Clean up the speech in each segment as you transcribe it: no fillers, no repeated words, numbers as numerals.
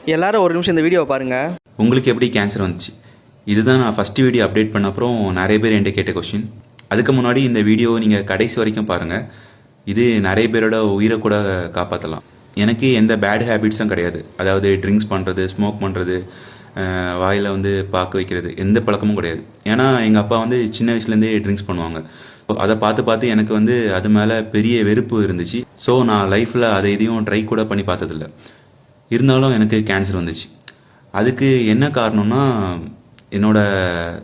எல்லாரும் ஒரு நிமிஷம் இந்த வீடியோவை பாருங்கள். உங்களுக்கு எப்படி கேன்சர் வந்துச்சு? இதுதான் நான் ஃபஸ்ட்டு வீடியோ அப்டேட் பண்ண அப்புறம் நிறைய பேர் என்கிட்ட கேட்ட கொஷின். அதுக்கு முன்னாடி இந்த வீடியோ நீங்கள் கடைசி வரைக்கும் பாருங்கள். இது நிறைய பேரோட உயிரை கூட காப்பாற்றலாம். எனக்கு எந்த பேட் ஹேபிட்ஸும் கிடையாது. அதாவது ட்ரிங்க்ஸ் பண்ணுறது, ஸ்மோக் பண்ணுறது, வாயில் வந்து பார்க்க வைக்கிறது, எந்த பழக்கமும் கிடையாது. ஏன்னா எங்கள் அப்பா வந்து சின்ன வயசுலேருந்தே ட்ரிங்க்ஸ் பண்ணுவாங்க. அதை பார்த்து பார்த்து எனக்கு வந்து அது மேலே பெரிய வெறுப்பு இருந்துச்சு. ஸோ நான் லைஃப்பில் அதை எதையும் ட்ரை கூட பண்ணி பார்த்ததில்ல. இருந்தாலும் எனக்கு கேன்சர் வந்துச்சு. அதுக்கு என்ன காரணம்னா என்னோடய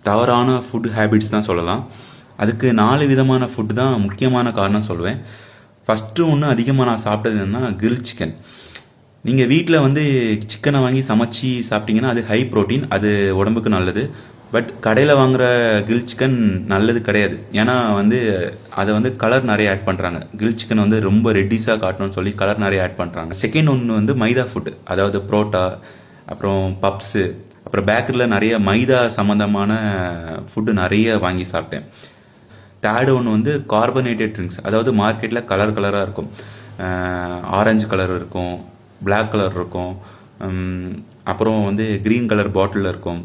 தவறான ஃபுட் ஹேபிட்ஸ் தான் சொல்லலாம். அதுக்கு 4 விதமான ஃபுட்டு தான் முக்கியமான காரணம் சொல்லுவேன். ஃபஸ்ட்டு ஒன்று அதிகமாக நான் சாப்பிட்டது என்னன்னா கிரில் சிக்கன். நீங்கள் வீட்டில் வந்து சிக்கனை வாங்கி சமைச்சி சாப்பிட்டீங்கன்னா அது ஹை ப்ரோட்டீன், அது உடம்புக்கு நல்லது. பட் கடையில் வாங்குகிற கிரில் சிக்கன் நல்லது கிடையாது. ஏன்னா வந்து அதை வந்து கலர் நிறைய ஆட் பண்ணுறாங்க. கிரில் சிக்கன் வந்து ரொம்ப ரெட்டிஸாக காட்டணும்னு சொல்லி கலர் நிறைய ஆட் பண்ணுறாங்க. செகண்ட் ஒன்று வந்து மைதா ஃபுட்டு, அதாவது புரோட்டா, அப்புறம் பப்ஸு, அப்புறம் பேக்கரியில் நிறைய மைதா சம்மந்தமான ஃபுட்டு நிறைய வாங்கி சாப்பிட்டேன். தேர்டு ஒன்று வந்து கார்பனேட்டட் ட்ரிங்க்ஸ், அதாவது மார்க்கெட்டில் கலர் கலராக இருக்கும். ஆரஞ்சு கலர் இருக்கும், பிளாக் கலர் இருக்கும், அப்புறம் வந்து க்ரீன் கலர் பாட்டிலில் இருக்கும்.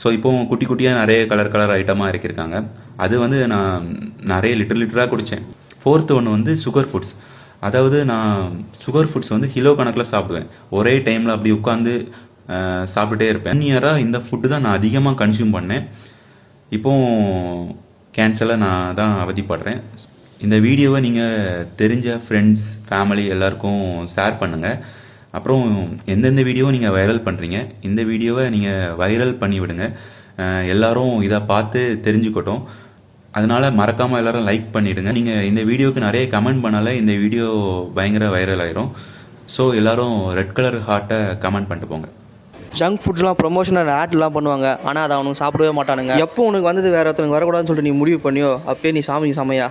ஸோ இப்போது குட்டி குட்டியாக நிறைய கலர் ஐட்டமாக இறக்கியிருக்காங்க. அது வந்து நான் நிறைய லிட்டராக குடித்தேன். ஃபோர்த்து ஒன்று வந்து சுகர் ஃபுட்ஸ். அதாவது நான் சுகர் ஃபுட்ஸ் வந்து கிலோ கணக்கில் சாப்பிடுவேன். ஒரே டைமில் அப்படி உட்காந்து சாப்பிட்டுட்டே இருப்பேன். 1 இயராக இந்த ஃபுட்டு தான் நான் அதிகமாக கன்சியூம் பண்ணேன். இப்போது கேன்சரில் நான் தான் அவதிப்படுறேன். இந்த வீடியோவை நீங்கள் தெரிஞ்ச ஃப்ரெண்ட்ஸ், ஃபேமிலி எல்லாருக்கும் ஷேர் பண்ணுங்கள். அப்புறம் எந்தெந்த வீடியோவை நீங்கள் வைரல் பண்ணுறீங்க, இந்த வீடியோவை நீங்கள் வைரல் பண்ணி விடுங்க. எல்லோரும் இதை பார்த்து தெரிஞ்சுக்கட்டும். அதனால் மறக்காமல் எல்லோரும் லைக் பண்ணிவிடுங்க. நீங்கள் இந்த வீடியோவுக்கு நிறைய கமெண்ட் பண்ணாலே இந்த வீடியோ பயங்கர வைரல் ஆயிரும். ஸோ எல்லோரும் ரெட் கலர் ஹார்ட்டை கமெண்ட் பண்ணிட்டு போங்க. ஜங்க் ஃபுட்ஸ்லாம் ப்ரொமோஷனல் ஆட்லாம் பண்ணுவாங்க, ஆனால் அதை அவனுக்கு சாப்பிடவே மாட்டானுங்க. எப்போ உனக்கு வந்தது வேறு ஒருத்தனுக்கு வரக்கூடாதுன்னு சொல்லிட்டு நீ முடிவு பண்ணியோ அப்பயே நீ சாமி சமையா.